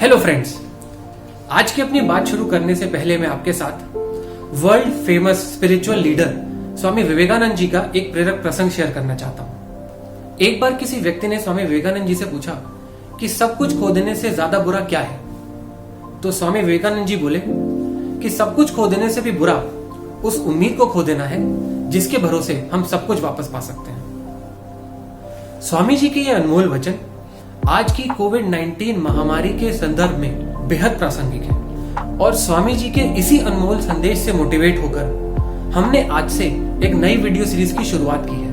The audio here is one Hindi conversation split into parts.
हेलो फ्रेंड्स, आज की अपनी बात शुरू करने से पहले मैं आपके साथ world famous spiritual leader Swami Vivekananda ji का एक प्रेरक प्रसंग शेयर करना चाहता हूं। एक बार किसी व्यक्ति ने स्वामी विवेकानंद जी से पूछा कि सब कुछ खो देने से ज्यादा बुरा क्या है। तो स्वामी विवेकानंद जी बोले कि सब कुछ खो देने से भी बुरा उस उम्मीद को खो देना है जिसके भरोसे हम सब कुछ वापस पा सकते हैं। स्वामी जी के ये अनमोल वचन आज की कोविड-19 महामारी के संदर्भ में बेहद प्रासंगिक है और स्वामी जी के इसी अनमोल संदेश से मोटिवेट होकर हमने आज से एक नई वीडियो सीरीज की शुरुआत की है,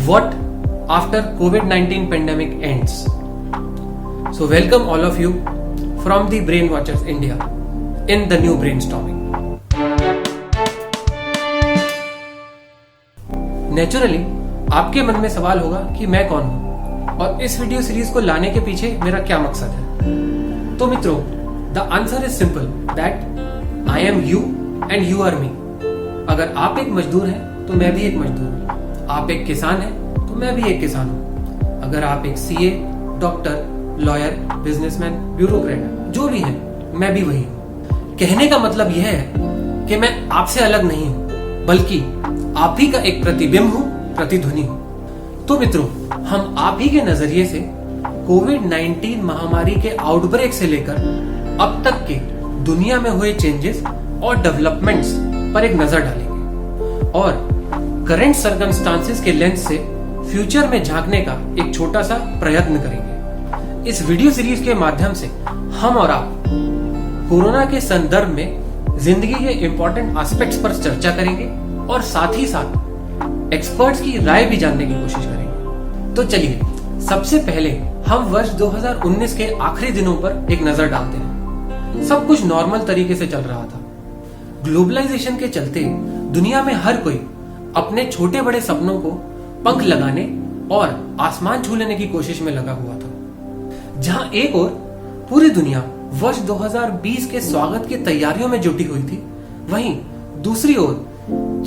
what after covid pandemic ends. So welcome all of you from the brain watchers India in the new brainstorming. Naturally आपके मन में सवाल होगा कि मैं कौन हूं और इस वीडियो सीरीज को लाने के पीछे मेरा क्या मकसद है। तो मित्रों, the answer is simple that I am you and you are me. अगर आप एक मजदूर हैं तो मैं भी एक मजदूर हूं, आप एक किसान हैं तो मैं भी एक किसान हूं, अगर आप एक CA, doctor, lawyer, businessman, bureaucrat जो भी है मैं भी वही हूं। कहने का मतलब यह है कि मैं आपसे अलग नहीं हूं बल्कि आप ही का एक प्रतिबिंब हूं, प्रतिध्वनि हूं। तो मित्रों, हम आप ही के नजरिए से कोविड-19 महामारी के आउटब्रेक से लेकर अब तक के दुनिया में हुए चेंजेस और डेवलपमेंट्स पर एक नजर डालेंगे और करंट सर्कमस्टांसेस के लेंस से फ्यूचर में झांकने का एक छोटा सा प्रयत्न करेंगे। इस वीडियो सीरीज के माध्यम से हम और आप कोरोना के संदर्भ में जिंदगी के इंपॉर्टेंट एस्पेक्ट्स पर चर्चा करेंगे और साथ ही साथ एक्सपर्ट्स की राय भी जानने की कोशिश करेंगे। तो चलिए, सबसे पहले हम वर्ष 2019 के आखिरी दिनों पर एक नजर डालते हैं। सब कुछ नॉर्मल तरीके से चल रहा था। ग्लोबलाइजेशन के चलते दुनिया में हर कोई अपने छोटे बड़े सपनों को पंख लगाने और आसमान छू लेने की कोशिश में लगा हुआ था। जहां एक ओर पूरी दुनिया वर्ष 2020 के स्वागत की तैयारियों में जुटी हुई थी, वहीं दूसरी ओर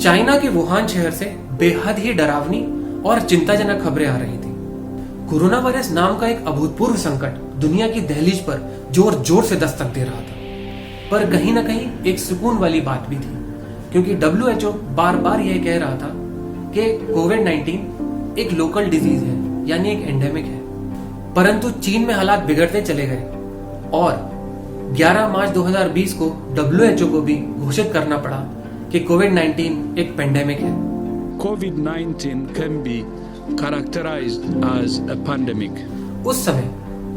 चाइना के वुहान शहर से बेहद ही डरावनी और चिंताजनक खबरें आ रही थी। कोरोना वायरस नाम का एक अभूतपूर्व संकट दुनिया की दहलीज पर जोर जोर से दस्तक दे रहा था। पर कहीं ना कहीं एक सुकून वाली बात भी थी, क्योंकि WHO बार बार यह कह रहा था कि कोविड-19 एक लोकल डिजीज है, यानी एक एंडेमिक है। परंतु चीन में हालात बिगड़ते चले गए और 11 मार्च 2020 को WHO को भी घोषित करना पड़ा कि कोविड-19 एक पेंडेमिक है। COVID-19 can be characterized as a pandemic. उस समय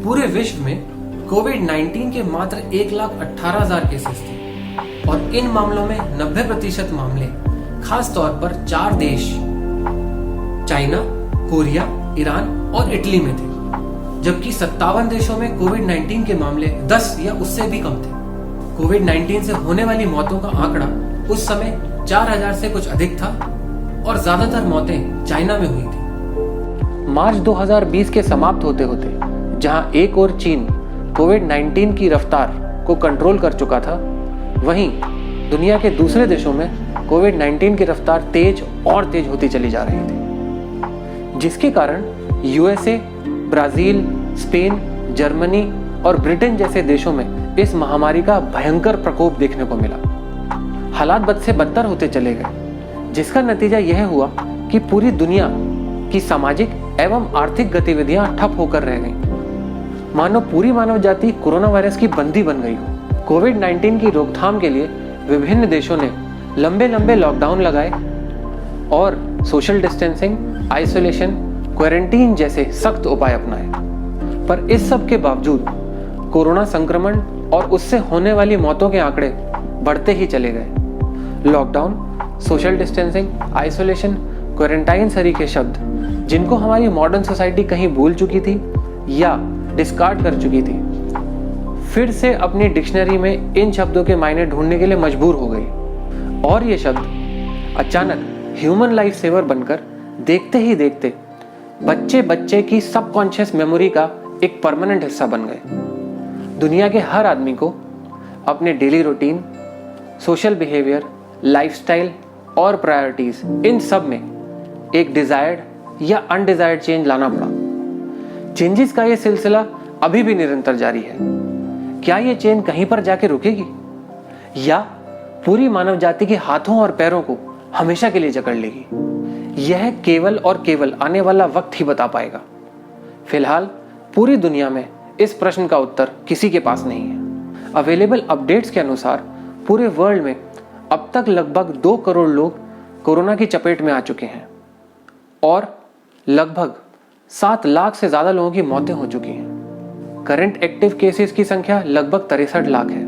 पूरे विश्व में कोविड-19 के मात्र 1,18,000 केसेस थे और इन मामलों में 90% मामले खास तौर पर 4 देश चाइना, कोरिया, ईरान और इटली में थे, जबकि 57 देशों में कोविड-19 के मामले 10 या उससे भी कम थे। कोविड-19 से होने वाली मौतों का आंकड़ा उस समय 4,000 से कुछ अधिक था और ज्यादातर मौतें चाइना में हुई थी। मार्च 2020 के समाप्त होते होते जहां एक ओर चीन कोविड-19 की रफ्तार को कंट्रोल कर चुका था, वहीं दुनिया के दूसरे देशों में कोविड-19 की रफ्तार तेज और तेज होती चली जा रही थी, जिसके कारण USA, ब्राजील, स्पेन, जर्मनी और ब्रिटेन जैसे देशों में इस महामारी का भयंकर प्रकोप देखने को मिला। हालात बद से बदतर होते चले गए, जिसका नतीजा यह हुआ कि पूरी दुनिया की सामाजिक एवं आर्थिक गतिविधियां ठप होकर रह गईं। मानो पूरी मानव जाति कोरोना वायरस की बंदी बन गई हो। कोविड-19 की रोकथाम के लिए विभिन्न देशों ने लंबे लंबे लॉकडाउन लगाए और सोशल डिस्टेंसिंग, आइसोलेशन, क्वारंटीन जैसे सख्त उपाय अपनाए। पर इस सब के बावजूद कोरोना संक्रमण और उससे होने वाली मौतों के आंकड़े बढ़ते ही चले गए। Lockdown, social distancing, isolation, quarantine सरीखे शब्द जिनको हमारी मॉडर्न सोसाइटी कहीं भूल चुकी थी या डिस्कार्ड कर चुकी थी, फिर से अपनी डिक्शनरी में इन शब्दों के मायने ढूंढने के लिए मजबूर हो गई और ये शब्द अचानक ह्यूमन लाइफ सेवर बनकर देखते ही देखते बच्चे बच्चे की सबकॉन्शियस मेमोरी का एक परमानेंट हिस्सा बन गए। दुनिया के हर आदमी को अपने daily routine, social behaviour, lifestyle और प्रायोरिटीज, इन सब में एक डिजायर्ड या अनडिजायर्ड चेंज लाना पड़ा। चेंजेस का ये सिलसिला अभी भी निरंतर जारी है। क्या ये चेन कहीं पर जाके रुकेगी या पूरी मानव जाति के हाथों और पैरों को हमेशा के लिए जकड़ लेगी? यह केवल और केवल आने वाला वक्त ही बता पाएगा। फिलहाल पूरी दुनिया में इस प्रश्न का उत्तर किसी के पास नहीं है। अवेलेबल अपडेट्स के अनुसार पूरे वर्ल्ड में अब तक लगभग 2 करोड़ लोग कोरोना की चपेट में आ चुके हैं और लगभग 7 लाख से ज़्यादा लोगों की मौतें हो चुकी हैं। करंट एक्टिव केसेस की संख्या लगभग 63 लाख है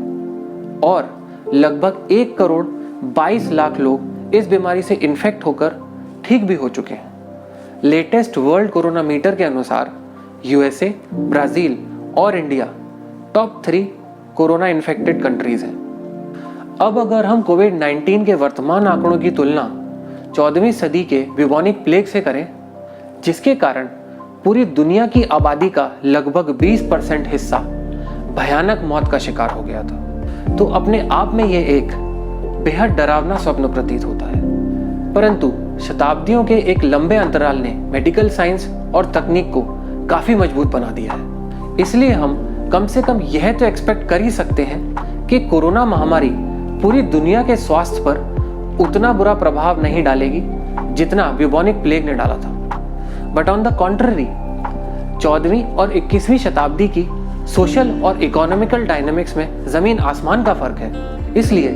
और लगभग 1 करोड़ 22 लाख लोग इस बीमारी से इन्फेक्ट होकर ठीक भी हो चुके हैं। लेटेस्ट वर्ल्ड कोरोना मीटर के अनुसार यूएसए, ब्राजील और India top 3 corona infected countries हैं। अब अगर हम कोविड-19 के वर्तमान आंकड़ों की तुलना 14वीं सदी के ब्यूबोनिक प्लेग से करें, जिसके कारण पूरी दुनिया की आबादी का लगभग 20% हिस्सा भयानक मौत का शिकार हो गया था, तो अपने आप में यह एक बेहद डरावना स्वप्न प्रतीत होता है। परंतु शताब्दियों के एक लंबे अंतराल ने मेडिकल साइंस और तकनीक को काफी मजबूत बना दिया है। इसलिए हम कम से कम यह तो एक्सपेक्ट कर ही सकते हैं कि कोरोना महामारी पूरी दुनिया के स्वास्थ्य पर उतना बुरा प्रभाव नहीं डालेगी जितना ब्यूबोनिक प्लेग ने डाला था। बट ऑन द कॉन्ट्ररी 14वीं और 21वीं शताब्दी की सोशल और इकोनॉमिकल डायनामिक्स में जमीन आसमान का फर्क है। इसलिए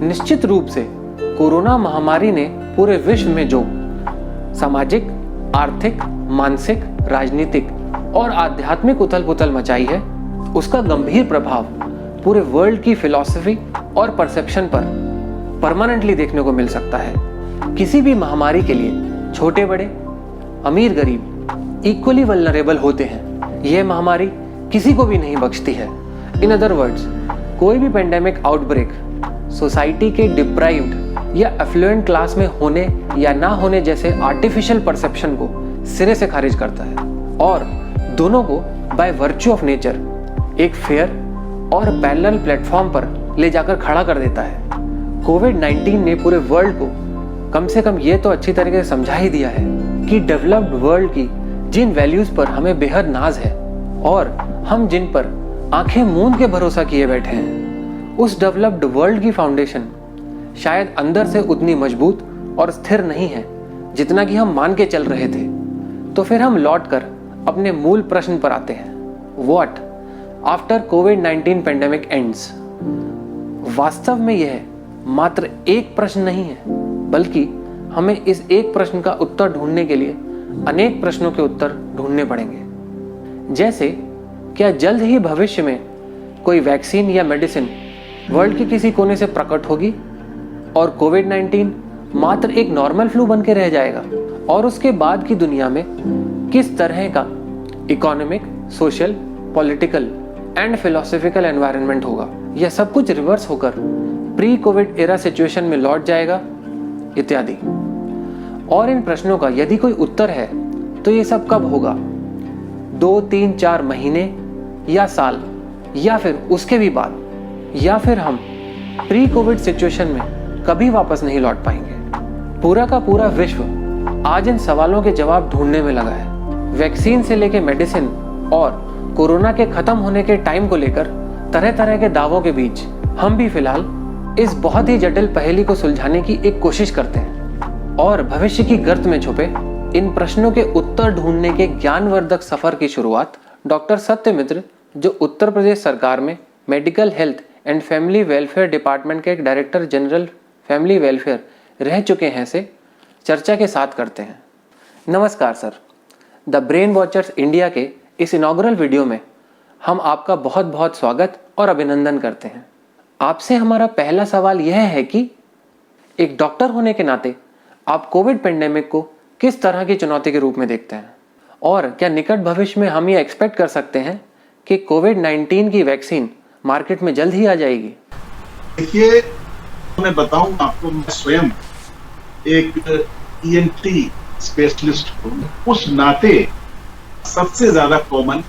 निश्चित रूप से कोरोना महामारी ने पूरे विश्व में जो सामाजिक, आर्थिक, मानसिक, राजनीतिक और आध्यात्मिक उथल-पुथल मचाई है, उसका गंभीर प्रभाव पूरे वर्ल्ड की फिलॉसफी और परसेप्शन पर परमानेंटली देखने को मिल सकता है। किसी भी महामारी के लिए छोटे बड़े, अमीर गरीब इक्वली वल्नरेबल होते हैं। यह महामारी किसी को भी नहीं बख्शती है। इन अदर वर्ड्स, कोई भी पेंडेमिक आउटब्रेक सोसाइटी के डिप्राइव्ड या एफ्लुएंट क्लास में होने या ना होने जैसे आर्टिफिशियल परसेप्शन को सिरे से खारिज करता है और दोनों को बाय वर्च्यू ऑफ नेचर एक फेयर और पैरेलल प्लेटफॉर्म पर ले जाकर खड़ा कर देता है। कोविड-19 ने पूरे वर्ल्ड को कम से कम ये तो अच्छी तरीके से समझा ही दिया है कि डेवलप्ड वर्ल्ड की जिन वैल्यूज पर हमें बेहद नाज है और हम जिन पर आंखें मूंद के भरोसा किए बैठे हैं, उस डेवलप्ड वर्ल्ड की फाउंडेशन शायद अंदर से उतनी मजबूत और स्थिर नहीं है जितना कि हम मान के चल रहे थे। तो फिर हम लौट कर अपने मूल प्रश्न पर आते हैं, what after covid pandemic ends. वास्तव में यह मात्र एक प्रश्न नहीं है, बल्कि हमें इस एक प्रश्न का उत्तर ढूंढने के लिए अनेक प्रश्नों के उत्तर ढूंढने पड़ेंगे। जैसे, क्या जल्द ही भविष्य में कोई वैक्सीन या मेडिसिन वर्ल्ड के किसी कोने से प्रकट होगी और कोविड-19 मात्र एक नॉर्मल फ्लू बन के रह जाएगा, और उसके बाद की दुनिया में किस तरह का economic, social, political and philosophical environment होगा। यह सब कुछ रिवर्स होकर प्री कोविड एरा सिचुएशन में लौट जाएगा इत्यादि। और इन प्रश्नों का यदि कोई उत्तर है तो ये सब कब होगा? 2, 3, 4 महीने या साल या फिर उसके भी बाद, या फिर हम प्री कोविड सिचुएशन में कभी वापस नहीं लौट पाएंगे। पूरा का पूरा विश्व आज इन सवालों के जवाब ढूंढने में लगा है। वैक्सीन से लेकर मेडिसिन और कोरोना के खत्म होने के टाइम को लेकर तरह तरह के दावों के बीच हम भी फिलहाल इस बहुत ही जटिल पहेली को सुलझाने की एक कोशिश करते हैं और भविष्य की गर्त में छुपे इन प्रश्नों के उत्तर ढूंढने के ज्ञानवर्धक सफर की शुरुआत डॉक्टर सत्यमित्र, जो उत्तर प्रदेश सरकार में medical health and family welfare department के डायरेक्टर जनरल फैमिली वेलफेयर रह चुके हैं, से चर्चा के साथ करते हैं। नमस्कार sir. The brain watchers India के इस इनॉग्रल वीडियो में हम आपका बहुत बहुत स्वागत और अभिनंदन करते हैं। आपसे हमारा पहला सवाल यह है कि एक डॉक्टर होने के नाते आप कोविड पेंडेमिक को किस तरह की चुनौती के रूप में देखते हैं, और क्या निकट भविष्य में हम ये एक्सपेक्ट कर सकते हैं कि कोविड-19 की वैक्सीन मार्केट में जल्द ही आ जाएगी? देखिए, मैं बताऊं आपको, मैं स्वयं एक ईएनटी स्पेशलिस्ट हूं, उस नाते सबसे ज्यादा कॉमन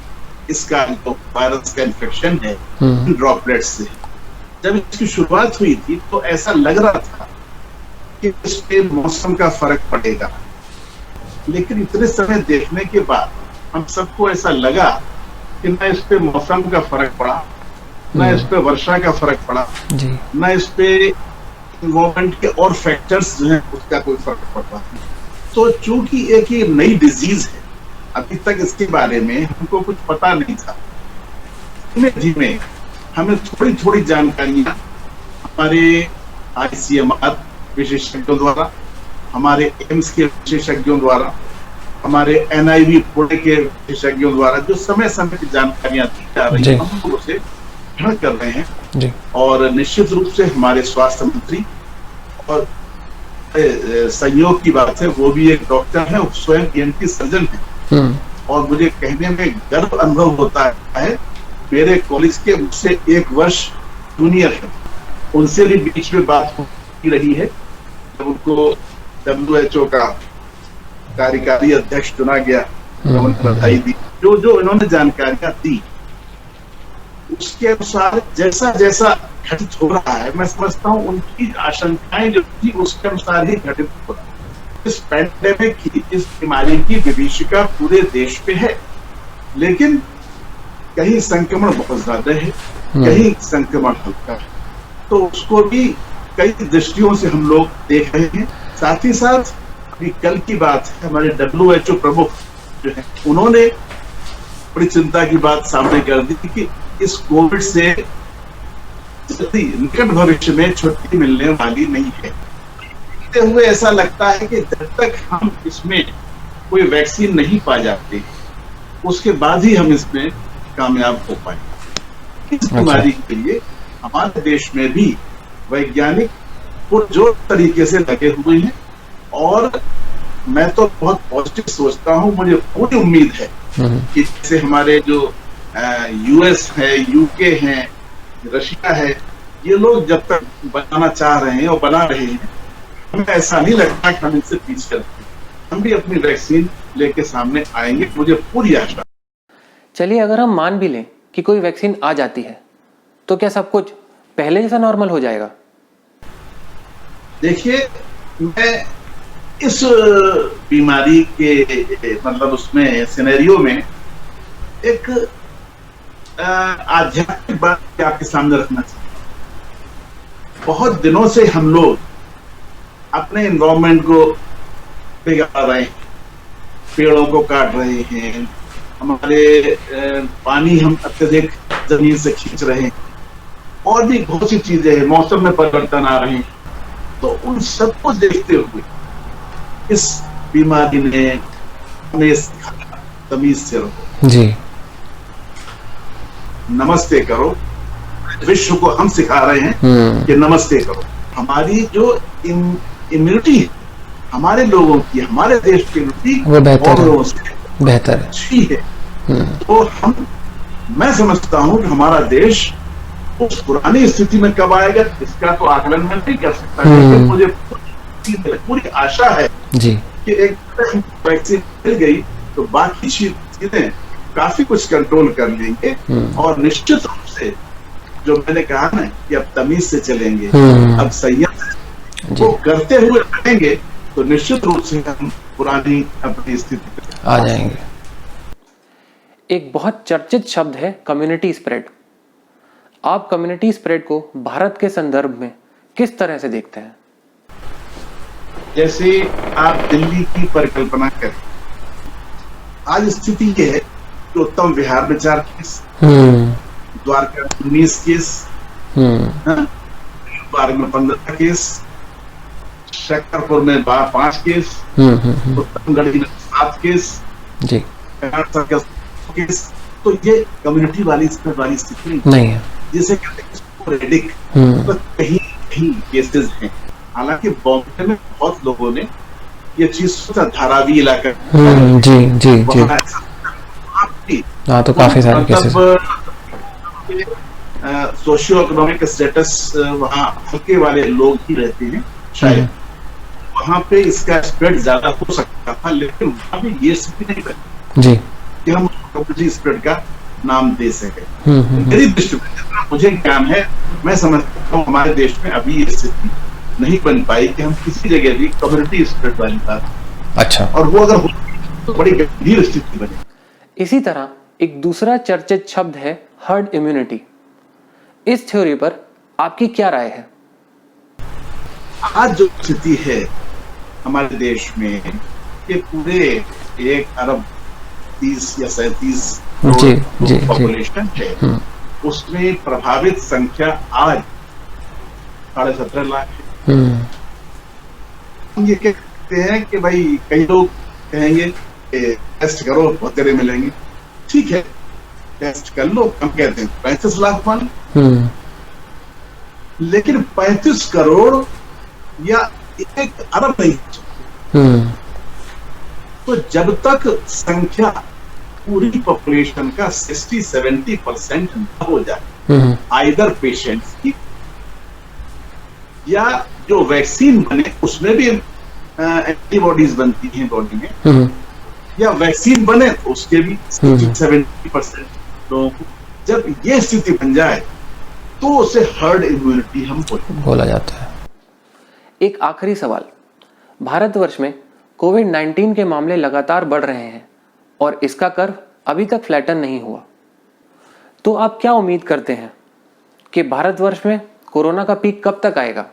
इसका वायरस का इन्फेक्शन है ड्रॉपलेट से। जब इसकी शुरुआत हुई थी तो ऐसा लग रहा था कि इस पे मौसम का फर्क पड़ेगा, लेकिन इतने समय देखने के बाद हम सबको ऐसा लगा कि न इस पे मौसम का फर्क पड़ा, न इस पे वर्षा का फर्क पड़ा, जी न इस पे इन्वायरमेंट के और फैक्टर्स जो हैं उसका कोई फर्क पड़ता है। तो चूंकि एक ये नई डिजीज है, अभी तक इसके बारे में हमको कुछ पता नहीं था। धीमे हमें थोड़ी थोड़ी जानकारियां हमारे ICMR विशेषज्ञों द्वारा, हमारे एम्स के विशेषज्ञों द्वारा, हमारे NIV पुणे के विशेषज्ञों द्वारा जो समय समय की जानकारियां दी जा रही है, हम लोग उसे ग्रहण कर रहे हैं जी। और निश्चित रूप से हमारे स्वास्थ्य मंत्री, और संयोग की बात है वो भी एक डॉक्टर है, स्वयं ENT सर्जन है, और मुझे कहने में गर्व अनुभव होता है, मेरे कॉलेज के मुझसे 1 वर्ष जूनियर है, उनसे भी बीच में बात हो रही है जब उनको WHO का कार्यकारी अध्यक्ष चुना गया, उन्होंने बधाई दी। जो इन्होंने जानकारियां दी उसके अनुसार जैसा जैसा घटित हो रहा है, मैं समझता हूं उनकी आशंकाएं जो थी उसके अनुसार ही घटित हो रहा है। इस पैंडेमिक की, इस बीमारी की विभीषिका पूरे देश पे है, लेकिन कहीं संक्रमण बहुत ज्यादा है, कहीं संक्रमण हल्का है, तो उसको भी कई दृष्टियों से हम लोग देख रहे हैं। साथ ही साथ अभी कल की बात है, हमारे WHO प्रमुख जो है उन्होंने बड़ी चिंता की बात सामने कर दी कि इस कोविड से जल्दी निकट भविष्य में छुट्टी मिलने वाली नहीं है। देखते हुए ऐसा लगता है कि जब तक हम इसमें कोई वैक्सीन नहीं पा जाते उसके बाद ही हम इसमें कामयाब हो पाएंगे। इस बीमारी के लिए हमारे देश में भी वैज्ञानिक पुरजोर तरीके से लगे हुए हैं, और मैं तो बहुत पॉजिटिव सोचता हूं। मुझे पूरी उम्मीद है कि जैसे हमारे जो US है, UK है, रशिया है, ये लोग जब तक बनाना चाह रहे हैं और बना रहे हैं, हमें ऐसा नहीं लगता कि हम इनसे पीछे रहते हैं। हम भी अपनी वैक्सीन लेके सामने आएंगे, मुझे पूरी आशा। चलिए, अगर हम मान भी लें कि कोई वैक्सीन आ जाती है, तो क्या सब कुछ पहले जैसा नॉर्मल हो जाएगा? देखिए, मैं इस बीमारी के मतलब उसमें सिनेरियो में एक आध्यात्मिक बात आपके सामने रखना चाहता हूं। बहुत दिनों से हम लोग अपने एनवायरमेंट को बिगाड़ रहे हैं, पेड़ों को काट रहे हैं, हमारे पानी हम अत्यधिक जमीन से खींच रहे हैं, और भी बहुत सी चीजें हैं, मौसम में परिवर्तन आ रहे हैं। तो उन सबको देखते हुए इस बीमारी ने हमें सिखाया, तमीज से रहो जी, नमस्ते करो। विश्व को हम सिखा रहे हैं कि नमस्ते करो। हमारी जो इम्यूनिटी है हमारे लोगों की, हमारे देश की इम्यूनिटी वो बेहतर है, अच्छी है। तो मैं समझता हूं कि हमारा देश उस पुरानी स्थिति में कब आएगा इसका तो आकलन मैं नहीं कर सकता, लेकिन मुझे पूरी आशा है जी कि एक वैक्सीन मिल गई तो बाकी चीजें काफी कुछ कंट्रोल कर लेंगे, और निश्चित रूप से जो मैंने कहा ना कि अब तमीज से चलेंगे, अब संयम वो करते हुए रहेंगे, तो निश्चित रूप से हम पुरानी अपनी स्थिति पे आ जाएंगे। एक बहुत चर्चित शब्द है कम्युनिटी स्प्रेड। आप कम्युनिटी स्प्रेड को भारत के संदर्भ में किस तरह से देखते हैं? जैसे आप दिल्ली की परिकल्पना करें, आज स्थिति यह है कि उत्तम विहार में 4 केस, द्वारका 19 केस, द्वारका में 15 केस, शकरपुर में 5 केस, उत्तमगढ़ी में 7 केस जी, केस। तो ये कम्युनिटी वाली स्थिति नहीं है, जिसे कहते हैं स्पोरेडिक, तो कहीं कहीं केसेस हैं। हालांकि बॉम्बे में बहुत लोगों ने ये चीज सोचा, धारावी इलाका जी जी जी, हाँ, तो काफी सारे केसेस, सोशियो इकोनॉमिक स्टेटस वहाँ हल्के वाले लोग ही रहते हैं, शायद वहाँ पे इसका स्प्रेड ज्यादा हो सकता था, लेकिन वहाँ भी ये स्थिति नहीं बनी जी कि हम कम्युनिटी स्प्रेड का नाम दे सके। मेरी दृष्टि में जितना मुझे ज्ञान है, मैं समझता हूँ हमारे देश में अभी ये स्थिति नहीं बन पाई कि हम किसी जगह भी कम्युनिटी स्प्रेड वाली बात, अच्छा, और वो अगर हो तो बड़ी गंभीर स्थिति बने। इसी तरह एक दूसरा चर्चित शब्द है हर्ड इम्यूनिटी। इस थ्योरी पर आपकी क्या राय है? आज जो स्थिति है हमारे देश में कि पूरे 1 अरब 30 या 37 करोड़ पॉपुलेशन है, उसमें प्रभावित संख्या आज 17.5 लाख है। हम ये कहते हैं कि भाई कई लोग कहेंगे टेस्ट करो बहुत देर मिलेंगे। ठीक है, टेस्ट कर लो, हम कहते हैं 35 लाख मान, लेकिन 35 करोड़ या 1 अरब नहीं। तो जब तक संख्या पूरी पॉपुलेशन का 60-70% न हो जाए, आइदर पेशेंट्स की या जो वैक्सीन बने उसमें भी एंटीबॉडीज बनती हैं बॉडी में, या वैक्सीन बने तो उसके भी 60-70% लोगों को, जब ये स्थिति बन जाए तो उसे हर्ड इम्यूनिटी हम बोला जाता है। एक आखिरी सवाल, भारतवर्ष में कोविड-19 के मामले लगातार बढ़ रहे हैं और इसका कर्व अभी तक फ्लैटन नहीं हुआ, तो आप क्या उम्मीद करते हैं कि भारतवर्ष में कोरोना का पीक कब तक आएगा?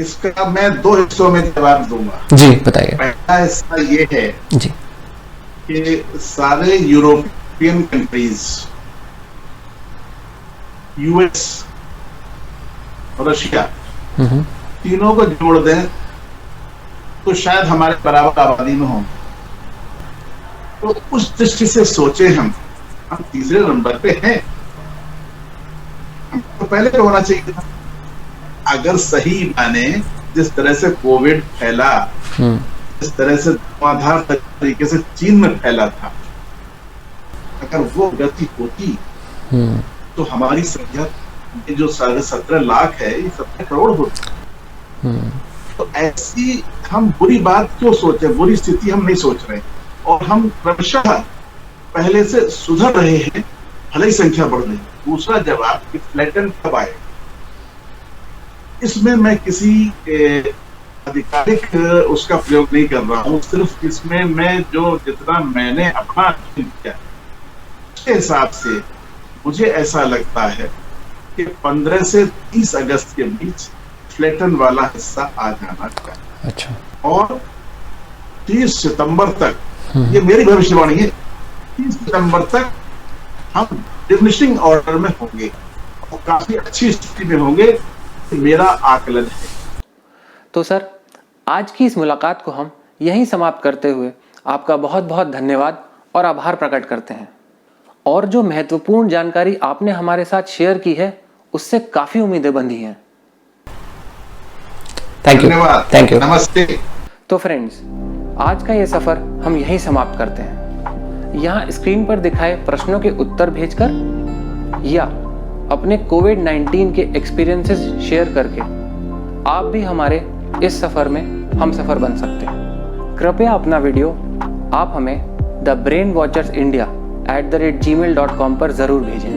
इसका मैं 2 हिस्सों में जवाब दूंगा। जी बताइए। पहला हिस्सा ये है जी कि सारे यूरोपियन कंट्रीज, यूएस, रशिया, तीनों को जोड़ दें तो शायद हमारे बराबर आबादी में होंगे। तो उस दृष्टि से सोचे हम तीसरे नंबर पे हैं। हमको पहले होना चाहिए था। अगर सही माने जिस तरह से कोविड फैला, जिस तरह से धुआंधार तरीके से चीन में फैला था, अगर वो गति होती तो हमारी संख्या जो 17.5 लाख है ये 17 करोड़ होती। तो ऐसी हम बुरी बात क्यों सोचे, बुरी स्थिति हम नहीं सोच रहे और हम क्रमशः पहले से सुधर रहे हैं, भले ही संख्या बढ़ रही। दूसरा जवाब कि फ्लैटन कब आए, इसमें मैं किसी आधिकारिक उसका प्रयोग नहीं कर रहा हूं, सिर्फ इसमें मैं जितना मैंने अपना किया उसके हिसाब से मुझे ऐसा लगता है कि 15 से 30 अगस्त के बीच फ्लैटन वाला हिस्सा आ जाना चाहिए। अच्छा। और 30 सितंबर तक, ये मेरी भविष्यवाणी है, 30 सितंबर तक हम डिमिनिशिंग ऑर्डर में होंगे और काफी अच्छी स्थिति में होंगे, मेरा आकलन है। तो सर, आज की इस मुलाकात को हम यहीं समाप्त करते हुए आपका बहुत बहुत धन्यवाद और आभार प्रकट करते हैं। और जो महत्वपूर्ण जानकारी आपने हमारे साथ शेयर की है उससे काफी उम्मीदें बंधी हैं। धन्यवाद, थैंक यू, नमस्ते। तो फ्रेंड्स, आज का ये सफर हम यहीं समाप्त करते हैं। यहाँ स्क्रीन पर दिखाए प्रश्नों के उत्तर भेजकर या अपने कोविड-19 के एक्सपीरियंसेस शेयर करके आप भी हमारे इस सफर में हम सफर बन सकते हैं। कृपया अपना वीडियो आप हमें thebrainwatchersindia@gmail.com पर जरूर भेजें।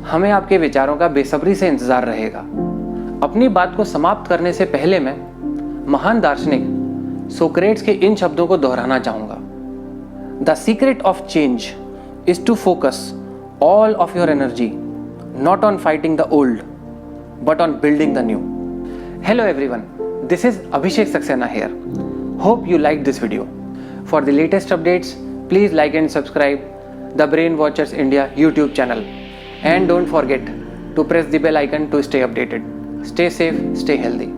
हमें आपके विचारों का बेसब्री से इंतजार रहेगा। अपनी बात को समाप्त करने से पहले मैं महान दार्शनिक सोक्रेट्स के इन शब्दों को दोहराना चाहूंगा। The secret of change is to focus all of your energy not on fighting the old but on building the new. Hello everyone, this is Abhishek Saxena here. Hope you liked this video. For the latest updates, please like and subscribe the Brain Watchers India YouTube channel and don't forget to press the bell icon to stay updated. Stay safe, stay healthy.